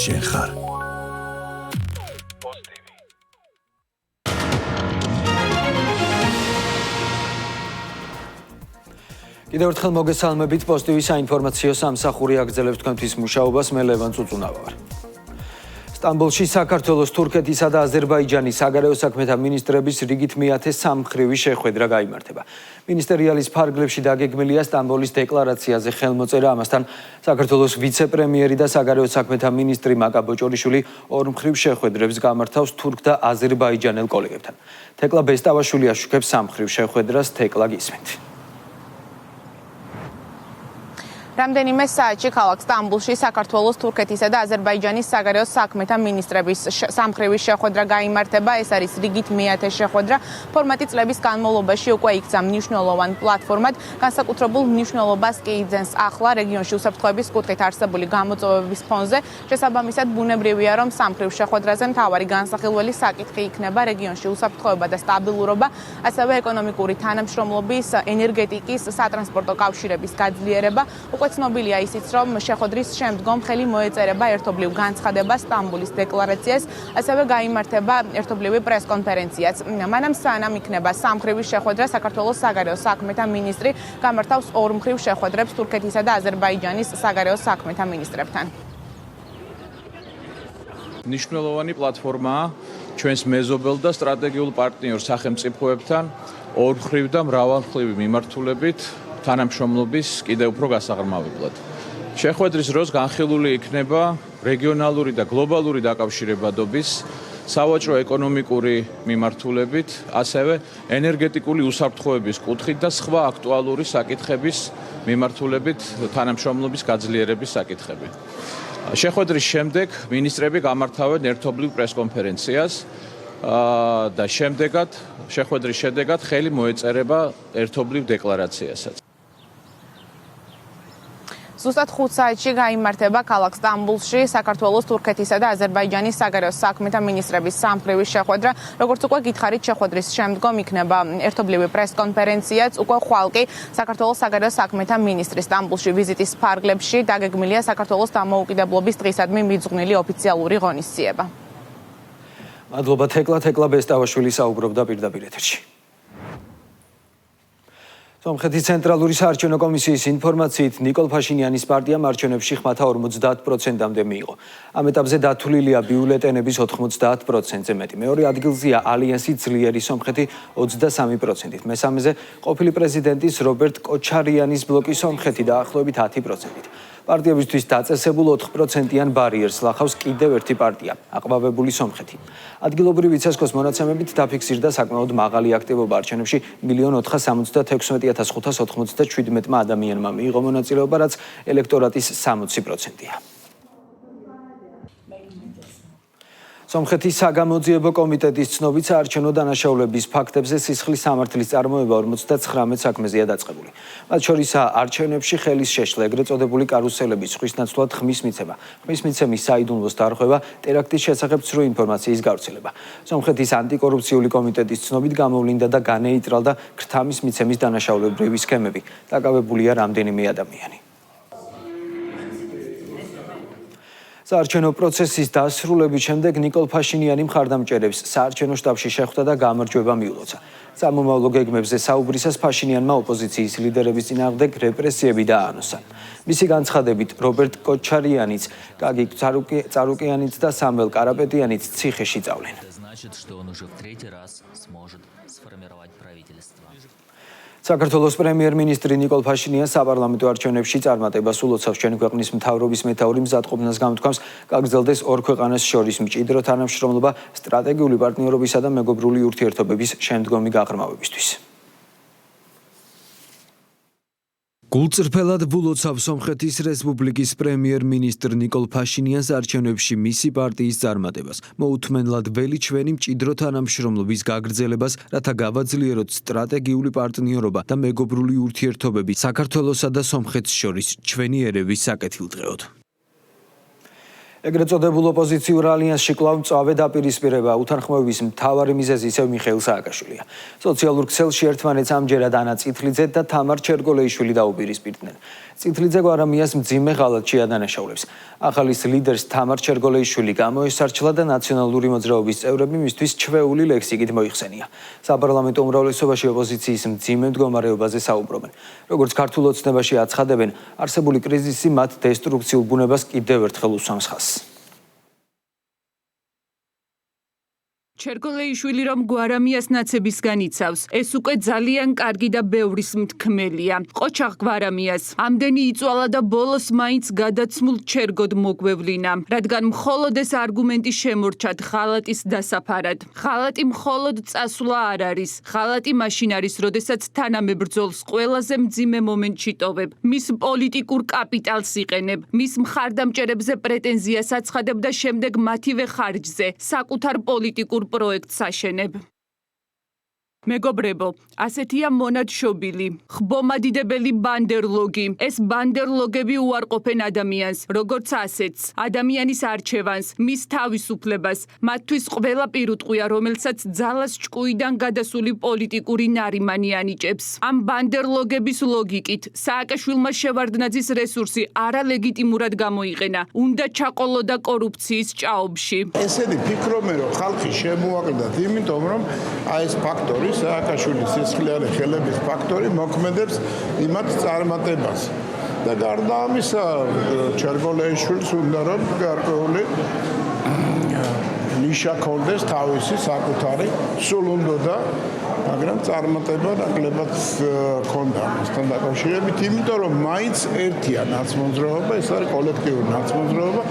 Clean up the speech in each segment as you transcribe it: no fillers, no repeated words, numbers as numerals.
შენ ხარ. კიდევ ერთხელ მოგესალმებით პოზიტივის საინფორმაციო სამსახური აგრძელებს თქვენთვის მუშაობას მე ლევან წუწუნავა ვარ. სტამბოლში საქართველოს, თურქეთისა და აზერბაიჯანის საგარეო საქმეთა მინისტრების რიგით მეათე სამმხრივი შეხვედრა გაიმართება. მინისტერიალის ფარგლებში დაგეგმილია სტამბოლის დეკლარაციაზე ხელმოწერა, ამასთან საქართველოს ვიცე-პრემიერი და საგარეო საქმეთა მინისტრი მაკა ბოჭორიშვილი ორმხრივ შეხვედრებს გამართავს თურქ და აზერბაიჯანელ კოლეგებთან. თეკლა ბესტავაშვილი აშუქებს სამმხრივ შეხვედრას, თეკლა გისმენთ. რამდენიმე საათში ქალაქ სტამბოლში საქართველოს, თურქეთისა და აზერბაიჯანის საგარეო საქმეთა მინისტრების სამმხრივი შეხვედრა გაიმართება. ეს არის რიგით მეათე შეხვედრა. ფორმატი წლების განმავლობაში უკვე იქცა მნიშვნელოვან პლატფორმად. განსაკუთრებულ მნიშვნელობას კი იძენს ახლა რეგიონში უსაფრთხოების კუთხით არსებული გამოწვევების ფონზე. შესაბამისად, ბუნებრივია, რომ სამმხრივ შეხვედრაზე მთავარი განსახილველი საკითხი იქნება რეგიონში უსაფრთხოება და სტაბილურობა, ასევე ეკონომიკური თანამშრომლობის, ენერგეტიკის, სატრანსპორტო კავშირების გაძლიერება. უკვე ცნობილია ისიც, რომ შეხვედრის შემდგომ ხელი მოეწერება ერთობლივ განცხადებას, სტამბოლის დეკლარაციას, ასევე გაიმართება ერთობლივი პრესკონფერენციაც. მანამ სანამ იქნება სამმხრივი შეხვედრა, საქართველოს საგარეო საქმეთა მინისტრი გამართავს ორმხრივ შეხვედრებს თურქეთისა და აზერბაიჯანის საგარეო საქმეთა მინისტრებთან. მნიშვნელოვანი პლატფორმაა ჩვენს მეზობელ და სტრატეგიულ პარტნიორ სახელმწიფოებთან ორმხრივ და მრავალმხრივი მიმართულებით თანამშრომლობის კიდევ უფრო გასაღრმავებლად. შეხვედრის დროს განხილული იქნება რეგიონალური და გლობალური დაკავშირებადობის, სავაჭრო ეკონომიკური მიმართულებით, ასევე ენერგეტიკული უსაფრთხოების კუთხით და სხვა აქტუალური საკითხების მიმართულებით თანამშრომლობის გაძლიერების საკითხები. შეხვედრის შემდეგ მინისტრები გამართავენ ერთობლივ პრესკონფერენციას და შეხვედრის შედეგად ხელი მოეწერება ერთობლივ დეკლარაციასაც. ზუსტად 5 საათში გაიმართება ქალაქ სტამბოლში საქართველოს, თურქეთისა და აზერბაიჯანის საგარეო საქმეთა მინისტრების სამმხრივი შეხვედრა. როგორც უკვე გითხარით, შეხვედრის შემდგომ იქნება ერთობლივი პრესკონფერენციაც. უკვე ხვალ კი საქართველოს საგარეო საქმეთა მინისტრის სტამბოლში ვიზიტის ფარგლებში დაგეგმილია საქართველოს დამოუკიდებლობის დღისადმი მიძღვნილი ოფიციალური ღონისძიება. მადლობა თეკლა ბესტავაშვილი საუბრობდა პირდაპირ ეთერში. სომხეთის ცენტრალური საარჩევნო კომისიის ინფორმაციით ნიკოლ ფაშინიანის პარტიამ არჩევნებში ხმათა 50%-მდე მიიღო. ამ ეტაპზე დათვლილია ბიულეტენების 90%-ზე მეტი. მეორე ადგილზეა ალიანსი ძლიერი სომხეთი 23%-ით. მესამეზე ყოფილი პრეზიდენტის რობერტ კოჩარიანის ბლოკი სომხეთი დაახლოებით 10%-ით. პარტიებისთვის დაწესებულ 4%-იან ბარიერს ლახავს კიდევ ერთი პარტია, აყვავებული სომხეთი. ადგილობრივი ცესკოს მონაცემებით დაფიქსირდა საკმაოდ მაღალი აქტივობა არჩევნებში 1,476,597 ადამიანმა მიიღო მონაწილეობა, რაც ელექტორატის 60%-ია. სომხეთის საგამოძიებო კომიტეტის ცნობით საარჩევნო დანაშაულების ფაქტებზე სისხლის სამართლის წარმოება 59 საქმეზეა დაწყებული. მათ შორისაა არჩევნებში ხელის შეშლა, ეგრეთ წოდებული კარუსელების სხვის ნაცვლად ხმის მიცემა, ხმის მიცემის საიდუმლოს დარღვევა, ტერაქტის შესახებ ცრუ ინფორმაციის გავრცელება. სომხეთის ანტიკორუფციული კომიტეტის ცნობით გამოვლინდა და განეიტრალდა ქრთამის მიცემის დანაშაულებრივი სქემები. დაკავებულია რამდენიმე ადამიანი. საარჩევნო პროცესის დასრულების შემდეგ ნიკოლ ფაშინიანი მხარდამჭერებს საარჩევნო შტაბში შეხვდა და გამარჯვება მიულოცა. სამომავლო გეგმებზე საუბრისას ფაშინიანმა ოპოზიციის ლიდერების წინააღმდეგ რეპრესიები დააანონსა. მისი განცხადებით რობერტ კოჩარიანიც, კაგი წარუკიანიც და სამվել კარაპეტიანიც ციხეში წავლენ. საქართველოს პრემიერ-მინისტრი ნიკოლ ფაშინიანს საპარლამენტო არჩევნებში წარმატებას ულოცავს. ჩვენი ქვეყნის მთავრობის მეთაური მზადყოფნას გამოთქვამს, გაგრძელდეს ორ ქვეყანას შორის მჭიდრო თანამშრომლობა სტრატეგიული პარტნიორობისა და მეგობრული ურთიერთობების შემდგომი გაღრმავებისთვის. გულწრფელად ვულოცავს სომხეთის რესპუბლიკის პრემიერ-მინისტრ ნიკოლ ფაშინიანს არჩევნებში მისი პარტიის წარმატებას. მოუთმენლად ველი ჩვენი მჭიდრო თანამშრომლობის გაგრძელებას, რათა გავაძლიეროთ სტრატეგიული პარტნიორობა და მეგობრული ურთიერთობები საქართველოსა და სომხეთს შორის ჩვენი ერების საკეთილდღეოდ. ეგრეთ წოდებულ ოპოზიციურ ალიანსში კვლავ მწვავე დაპირისპირება უთანხმოების მთავარი მიზეზი ისევ მიხეილ სააკაშვილია. სოციალურ ქსელში ერთმანეთს ამჯერად ანა წითლიძე და თამარ ჩერგოლეიშვილი დაუპირისპირდნენ. წითლიძე გვარამიას მძიმე ღალატში ადანაშაულებს. ახალის ლიდერს თამარ ჩერგოლეიშვილი გამოესარჩლა და ნაციონალური მოძრაობის წევრები მისთვის ჩვეული ლექსიკით მოიხსენია. საპარლამენტო უმრავლესობაში ოპოზიციის მძიმე მდგომარეობაზე საუბრობენ. როგორც ქართულ ოცნებაში აცხადებენ, არსებული კრიზისი მათ დესტრუქციულ ბუნებას კიდევ ერთხელ უსვამს ხაზს. ჩერგოლეიშვილი რომ გვარამიას ნაცებისგან იცავს, ეს უკვე ძალიან კარგი და ბევრის მთქმელია. ყოჩაღ გვარამიას ამდენი იწვალა და ბოლოს მაინც გადაცმულ ჩერგოდ მოგვევლინა, რადგან მხოლოდ ეს არგუმენტი შემორჩათ ღალატის დასაფარად. ღალატი მხოლოდ წასვლა არ არის. ღალატი მაშინ არის, როდესაც თანამებრძოლს ყველაზე მძიმე მომენტში ტოვებ, მის პოლიტიკურ კაპიტალს იყენებ, მის მხარდამჭერებზე პრეტენზიას აცხადებ და შემდეგ მათივე ხარჯზე საკუთარ პოლიტიკურ პროექტს აშენებ. მეგობრებო, ასეთია მონადშობილი, ხბომადიდებელი ბანდერლოგი. ეს ბანდერლოგები უარყოფენ ადამიანს, როგორც ასეთს, ადამიანის არჩევანს, მის თავისუფლებას, მათთვის ყველა პირუტყვია, რომელსაც ძალას ჭკუიდან გადასული პოლიტიკური ნარიმანი ანიჭებს. ამ ბანდერლოგების ლოგიკით, სააკაშვილმა შევარდნაძის რესურსი არალეგიტიმურად გამოიყენა, უნდა ჩაყოლოდა კორუფციის ჭაობში. ესენი ფიქრობენ, რომ ხალხი შემოაკლდათ, იმიტომ რომ აი ეს ფაქტორი სააკაშვილის სისხლიანი ხელების ფაქტორი მოქმედებს იმათ წარმატებას. და გარდა ამისა, ჩერგოლეიშვილს უნდა რომ გარკვეული ნიშა ქონდეს თავისი საკუთარი, სულ უნდოდა, მაგრამ წარმატება ნაკლებად ქონდა მასთან დაკავშირებით, იმიტომ რომ მაინც ერთია ნაცმოძრაობა, ეს არის კოლექტიური ნაცმოძრაობა,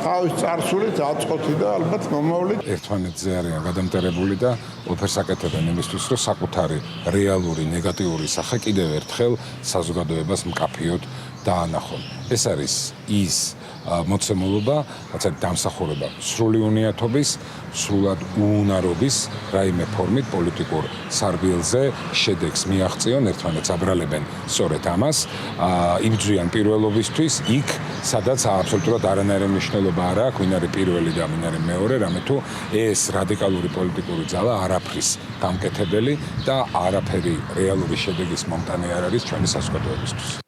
თავის წარსულით, აწყოთი და ალბათ მომავლით ერთმანეთზე არიან გადამტერებული და ყველაფერს აკეთებენ იმისთვის, რომ საკუთარი რეალური ნეგატიური სახე კიდევ ერთხელ საზოგადოებას მკაფიოდ დაანახონ. ეს არის ის მოცემულობა, რაც არის დამსახურება სრული უნიათობის, სრულად უუნარობის რაიმე ფორმით პოლიტიკურ სარბიელზე შედეგს მიაღწიონ, ერთმანეთს აბრალებენ სწორედ ამას, იბრძვიან პირველობისთვის იქ, სადაც აბსოლუტურად არანაირი მნიშვნელობა არ აქვს, ვინ არის პირველი და ვინ არის მეორე, რამე თუ ეს რადიკალური პოლიტიკური ძალა არაფრის გამკეთებელი და არაფერი რეალური შედეგის მომტანი არ არის ჩვენი საზოგადოებისთვის.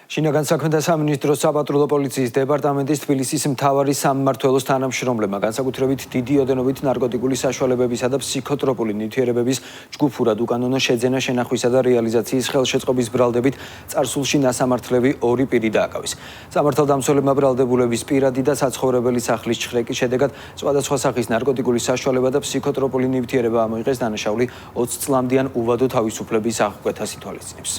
შინაგან საქმეთა სამინისტროს საპატრულო პოლიციის დეპარტამენტის თბილისის მთავარი სამმართველოს თანამშრომლებმა განსაკუთრებით დიდი ოდენობით ნარკოტიკული საშუალებებისა და ფსიქოტროპული ნივთიერებების ჯგუფურად უკანონო შეძენა შენახვისა და რეალიზაციის ხელშეწყობის ბრალდებით წარსულში ნასამართლები ორი პირი დააკავეს. სამართალდამცველებმა ბრალდებულების პირადი და საცხოვრებელი სახლის ჩხრეკის შედეგად სხვადასხვა სახის ნარკოტიკული საშუალება და ფსიქოტროპული ნივთიერება ამოიღეს, დანაშაული 20 წლამდიან უვადო თავისუფლების აღკვეთას ითვალისწინებს.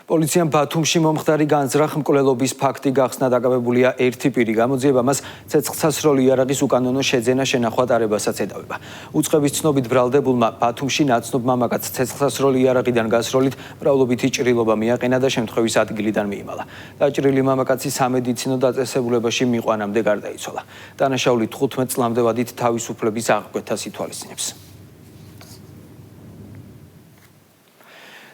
პოლიციამ ბათუმში მომხდარი განზრახ მკვლელობის ფაქტი გახსნა დაკავებულია ერთი პირი, გამოძიება მას ცეცხლსასროლი იარაღის უკანონო შეძენა შენახვა ტარებასაც ედავება. უწყების ცნობით ბრალდებულმა ბათუმში ნაცნობ მამაკაცს ცეცხლსასროლი იარაღიდან გასროლით მრავლობითი ჭრილობა მიაყენა და შემთხვევის ადგილიდან მიიმალა. დაჭრილი მამაკაცი სამედიცინო დაწესებულებაში მიყვანამდე გარდაიცვალა. დანაშაული 15 წლამდე ვადით თავისუფლების აღკვეთას ითვალისწინებს.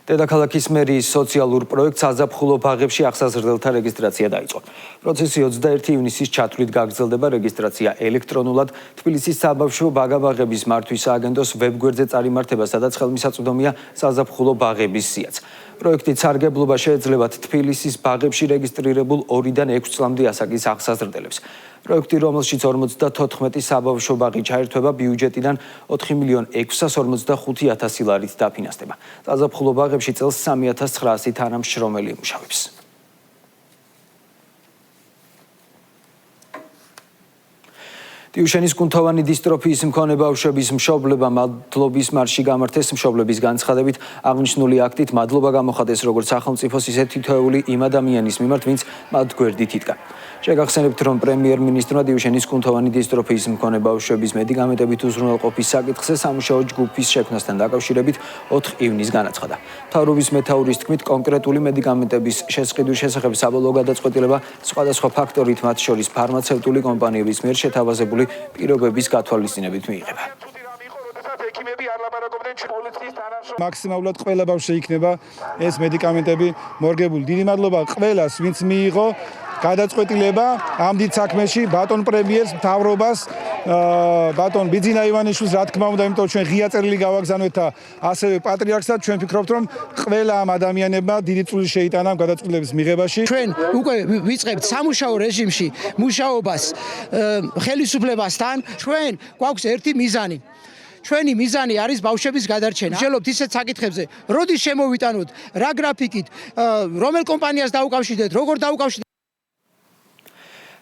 დედაქალაქის მერიის სოციალურ პროექტს საზაფხულო ბაღებში აღსაზრდელთა რეგისტრაცია დაიწყო. პროცესი 21 ივნისის ჩათვლით გაგრძელდება, რეგისტრაცია ელექტრონულად. თბილისის საბავშვო ბაგაბაღების მართვის სააგენტოს ვებგვერდზე წარიმართება, სადაც ხელმისაწვდომია საზაფხულო ბაღების სიაც. პროექტით სარგებლობა შეეძლებათ თბილისის ბაღებში რეგისტრირებულ 2-დან 6 წლამდე ასაკის აღსაზრდელებს. პროექტი, რომელშიც 54 საბავშვო ბაღი ჩაერთვება, ბიუჯეტიდან 4.645.000 ლარით დაფინანსდება. საზაფხულო ბაღებში წელს 3900 თანამშრომელი იმუშავებს. ტიუშენის კუნთოვანი დისტროფიის მქონე ბავშვების მშობლებმა მადლობის მარში გამართეს. მშობლების განცხადებით, აღნიშნული აქტით მადლობა გამოხატეს როგორც სახელმწიფოს, ისე თითოეული იმ ადამიანის მიმართ, ვინც მათ გვერდით იდგა. შეგახსენებთ, რომ პრემიერ-მინისტრმა ტიუშენის კუნთოვანი დისტროფიის მქონე ბავშვების მედიკამენტებით უზრუნველყოფის საკითხზე სამუშაო ჯგუფის შექმნასთან დაკავშირებით 4 ივნისს განაცხადა. მთავრობის მეთაურის თქმით, კონკრეტული მედიკამენტების შესყიდვის შესახებ საბოლოო გადაწყვეტილება სხვადასხვა ფაქტორით, მათ შორის ფარმაცევტული კომპანიების მიერ შეთავაზებული პირობების გათვალისწინებით მიიღება. მაქსიმალურად ყველა ბავშვი იქნება ეს მედიკამენტები მორგებული. დიდი მადლობა ყველას, ვინც მიიღო. გადაწყვეტილება ამ დიდ საქმეში ბატონ პრემიერს, მთავრობას, ბატონ ბიძინა ივანიშვილს, რა თქმა უნდა, იმიტომ ჩვენ ღია წერილი გავაგზავნეთ და ასევე პატრიარქსაც ჩვენ ვფიქრობთ, რომ ყველა ამ ადამიანებმა დიდი წვლილი შეიტანა გადაწყვეტილების მიღებაში. ჩვენ უკვე ვიწყებთ სამუშაო რეჟიმში მუშაობას ხელისუფლებასთან. ჩვენ გვაქვს ერთი მიზანი. ჩვენი მიზანი არის ბავშვების გადარჩენა. ვშელობთ ისეთ საკითხებზე, როდის შემოვიტანოთ, რა გრაფიკით, რომელ კომპანიას დაუკავშირდეთ, როგორ დაუკავშირდეთ.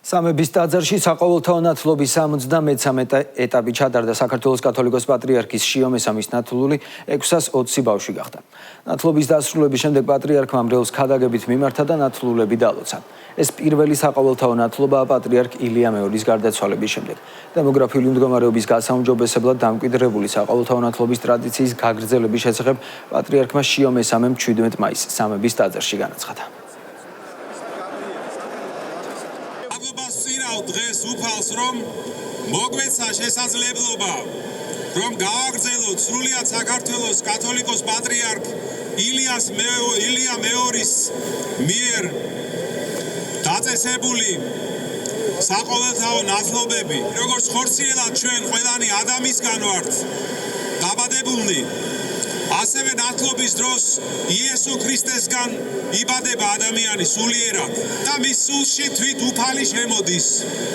სამების ტაძარში საყოველთაო ნათლობის 73 ეტაპი ჩატარდა. საქართველოს კათოლიკოს პატრიარქის შიო მესამის ნათლული 620 ბავშვი გახდა. ნათლობის დასრულების შემდეგ პატრიარქმა მრევლს ქადაგებით მიმართა და ნათლულები დალოცა. ეს პირველი საყოველთაო ნათლობაა პატრიარქ ილია მეორის გარდაცვალების შემდეგ. დემოგრაფიული მდგომარეობის გასაუმჯობესებლად დამკვიდრებული საყოველთაო ნათლობის ტრადიციის გაგრძელების შესახებ პატრიარქმა შიო მესამემ 17 მაისს სამების ტაძარში განაცხადა. დღეს უფალს რომ მოგვეცა შესაძლებლობა რომ გავაგრძელოთ სრულიად საქართველოს კათოლიკოს პატრიარქ ილია მეორის მიერ დაწესებული საყოველთაო ნათლობები, როგორც ხორციელად ჩვენ ყველანი ადამიანისგან ვართ დაბადებულნი, ასევე ნათლობის დროს იესო ქრისტესგან იბადება ადამიანი სულიერად და მის სულში თვით უფალი შემოდის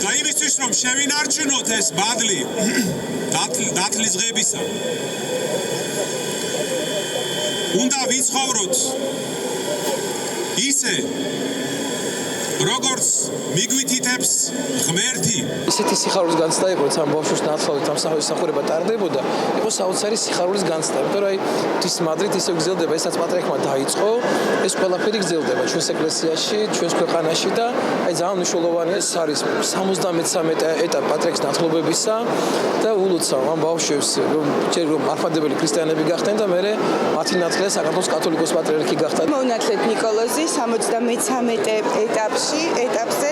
და იმისთვის რომ შევინარჩუნოთ ეს ბადლი დათლის ღებისა უნდა ვიცხოვროთ ისე როგორც მიგვითითებს ღმერთი. ისეთი სიხარულის განცდა იყო, რომ ბავშვს ნათლობით ამ სახურება ტარდებოდა, იყო საოცარი სიხარულის განცდა, იმიტომ რომ ღვთის მადლით ისე გრძელდება, ესაც პატრიარქმა დაიწყო, ეს ყველაფერი გრძელდება ჩვენს ეკლესიაში, ჩვენს ქვეყანაში და აი ძალიან მნიშვნელოვანია, ეს არის 73 ეტაპი პატრიარქის ნათლობებისა და ულოცავ ამ ბავშვებს, რომ მართლმადიდებელი ქრისტიანები გახდნენ და მერე მათი ნათლია საქართველოს კათოლიკოს პატრიარქი გახდა. მოვნათლეთ ნიკოლოზი 73 ეტაპზე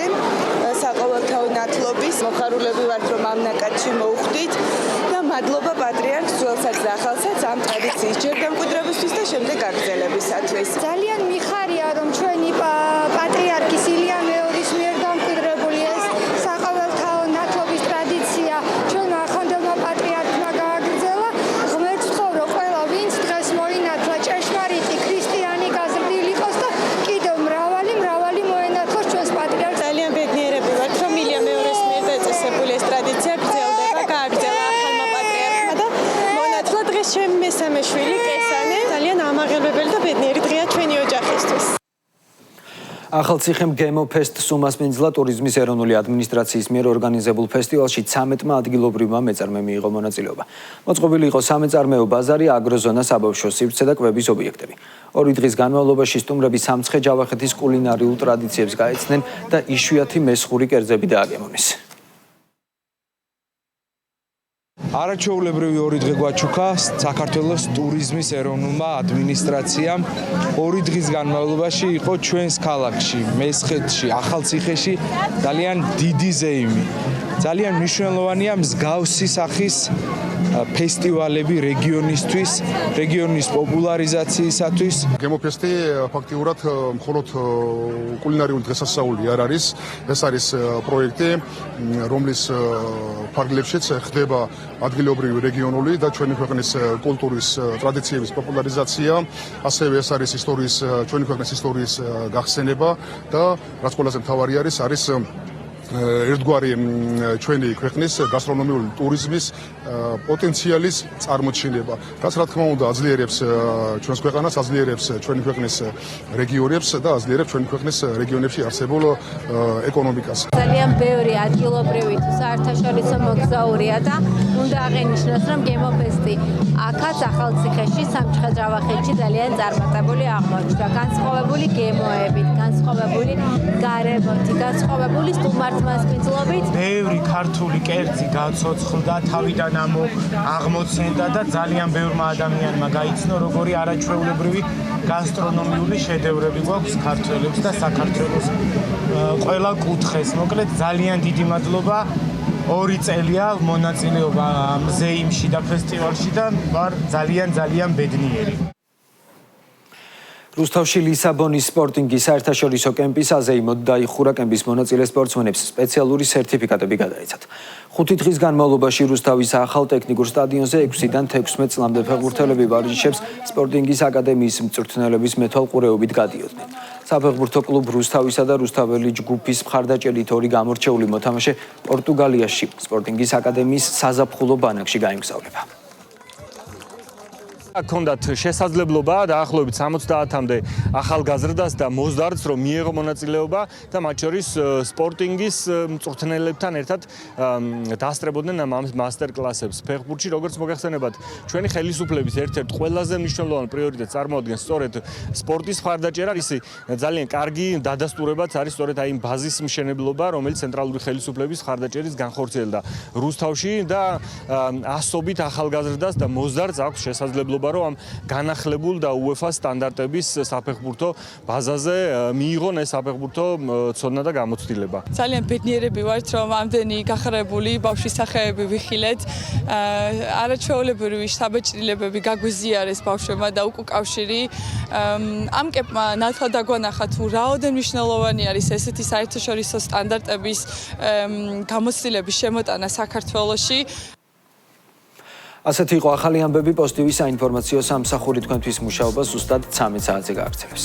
საყოველთაო ნათლობის მოხარულები ვართ, რომ ამ ნაკადში მოვხვდით და მადლობა პატრიარქს ძველსაც და ახალსაც ამ ტრადიციის ჯერ დამკვიდრებისთვის და შემდეგ გაგრძელებისათვის. ძალიან მიხარია, რომ ჩვენი პატრიარქის ილია მეორის მიერ დამკვიდრებული ეს საყოველთაო ნათლობის ტრადიცია ჩვენმა ახლანდელმა პატრიარქმა გააგრძელა. ღმერთს ვთხოვრო ყველა, ვინც დღეს მოინათლა, ჭეშმარიტი ქრისტიანი გაზრდილი იყოს და კიდევ მრავალი მოენათლოს ჩვენს პატრიარქს. ძალიან ბედნიერები ვართ, რომ ილია მეორის მიერ დაწესებული ეს ტრადიცია გრძელდება, გააგრძელა ახალმა პატრიარქმა და მონათლა დღეს ჩემი მესამე შვილი კესანე. ძალიან ამაღელვებელი და ბედნიერი დღეა ჩვენი ოჯახისთვის. ახალციხემ გემოფესტ სუმასპინძლა ტურიზმის ეროვნული ადმინისტრაციის მიერ ორგანიზებულ ფესტივალში 13 ადგილობრივმა მეწარმემ მიიღო მონაწილეობა. მოწყობილი იყო სამეწარმეო ბაზარი, აგროზონა, საბავშვო სივრცე და კვების ობიექტები. 2 დღის განმავლობაში სტუმრები სამცხე-ჯავახეთის კულინარიულ ტრადიციებს გაეცნენ და იშვიათი მესხური კერძები დააგემონეს. არაჩვეულებრივი 2 დღე გვაჩუქა საქართველოს ტურიზმის ეროვნულმა ადმინისტრაციამ. 2 დღის განმავლობაში იყო ჩვენს ქალაქში, მესხეთში, ახალციხეში ძალიან დიდი ზეიმი. ძალიან მნიშვნელოვანია მსგავსი სახის ფესტივალები რეგიონისთვის, რეგიონის პოპულარიზაციისათვის. გემოფესტი ფაქტიურად მხოლოდ კულინარიული დღესასწაული არ არის. ეს არის პროექტი, რომლის ფარგლებშიც ხდება ადგილობრივი, რეგიონული და ჩვენი ქვეყნის კულტურის ტრადიციების პოპულარიზაცია. ასევე ეს არის ჩვენი ქვეყნის ისტორიის გახსენება და რაც ყველაზე მთავარი არის ერთგვარი ჩვენი ქვეყნის გასტრონომიული ტურიზმის პოტენციალის წარმოჩინება, რაც რა თქმა უნდა აძლიერებს ჩვენს ქვეყანას, აძლიერებს ჩვენი ქვეყნის რეგიონებს და აძლიერებს ჩვენი ქვეყნის რეგიონებში არსებულ ეკონომიკას. ძალიან ბევრი ადგილობრივი თუ საერთაშორისო მოგზაურია და უნდა აღინიშნოს, რომ გემოფესტი აქაც ახალციხეში, სამცხე-ჯავახეთში ძალიან წარმატებული აღმოჩნდა. განსხვავებული გემოებით, განსხვავებული გარემოთი, განსხვავებული სტუმართმასპინძლობით. ბევრი ქართული კერძი გაცოცხლდა, თავიდან აღმოცენდა და ძალიან ბევრმა ადამიანმა გაიცნო, როგორი არაჩვეულებრივი გასტრონომიული შედევრები გვაქვს ქართველებს და საქართველოს ყველა კუთხეს. მოკლედ ძალიან დიდი მადლობა. 2 წელია მონაწილეობა ამ ზეიმში და ფესტივალში და ვარ ძალიან ბედნიერი. რუსთავში ლისაბონის სპორტინგის საერთაშორისო კემპის აზეიმოდ დაიხურა კემპის მონაწილე სპორტსმენებს სპეციალური სერტიფიკატები გადაეცათ. 5 დღის განმავლობაში რუსთავის ახალ ტექნიკურ სტადიონზე 6-დან 16 წლამდე ფეხბურთელები ვარჯიშებს სპორტინგის აკადემიის მწვრთნელების მეთვალყურეობით გადიოდნენ. საფეხბურთო კლუბ რუსთავისა და რუსთაველი ჯგუფის მხარდაჭერით 2 გამორჩეული მოთამაშე პორტუგალიაში სპორტინგის აკადემიის საზაფხულო ბანაკში გაემგზავრება. Ქონდათ შესაძლებლობა დაახლოებით 70-მდე ახალგაზრდას და მოზარდს რომ მიეღო მონაწილეობა და მათ შორის სპორტინგის მწვრთნელებთან ერთად დაასწრებოდნენ მასტერ კლასებს ფეხბურთში. როგორც მოგეხსენებათ, ჩვენი ხელისუფლების ერთ-ერთ ყველაზე მნიშვნელოვანი პრიორიტეტს წარმოადგენს სწორედ სპორტის მხარდაჭერა. ისი ძალიან კარგი დადასტურებაც არის სწორედ აი იმ ბაზის მშენებლობა, რომელიც ცენტრალური ხელისუფლების მხარდაჭერის განხორციელდა რუსთავში და ასობით ახალგაზრდას და მოზარდს აქვს შესაძლებლობა რომ ამ განახლებულ და UEFA სტანდარტების საფეხბურთო ბაზაზე მიიღონ ეს საფეხბურთო ცოდნა და გამოცდილება. ძალიან ბედნიერები ვართ, რომ ამდენი გახარებული ბავშვის სახეები ვიხილეთ. არაჩვეულებრივი საბეჭდილებები გაგვიზიარეს ბავშვებმა და უკავშირი. ამ კემპმა ნათლად დაგვანახა თუ რაოდენ მნიშვნელოვანი არის ესეთი საერთაშორისო სტანდარტების გამოცდილების შემოტანა საქართველოში. ასეთი იყო ახალი ამბები პოზიტივის საინფორმაციო სამსახური თქვენთვის მუშაობა ზუსტად 13 საათზე გააგრძელებს.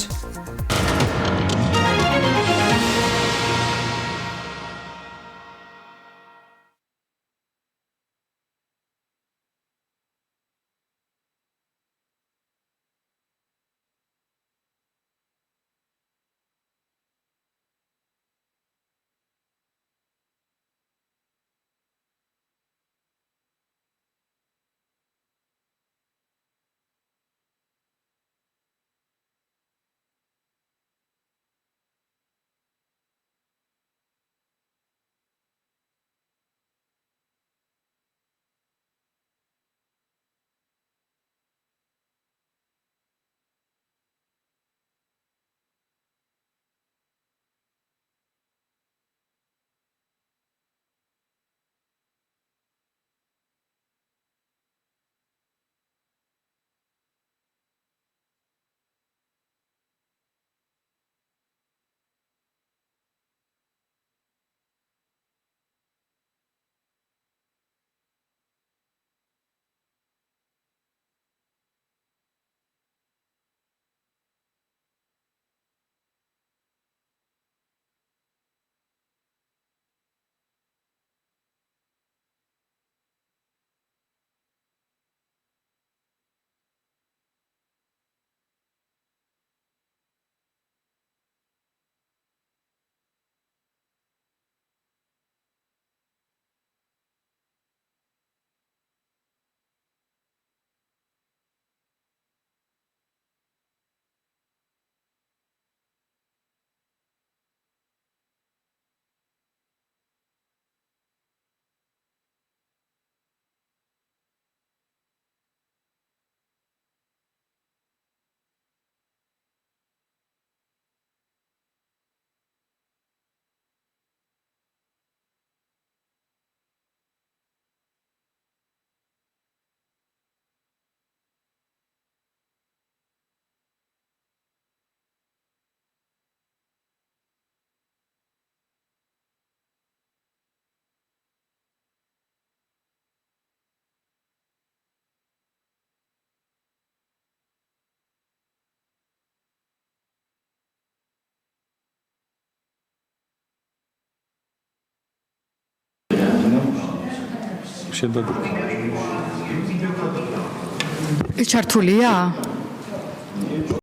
ჩართულია?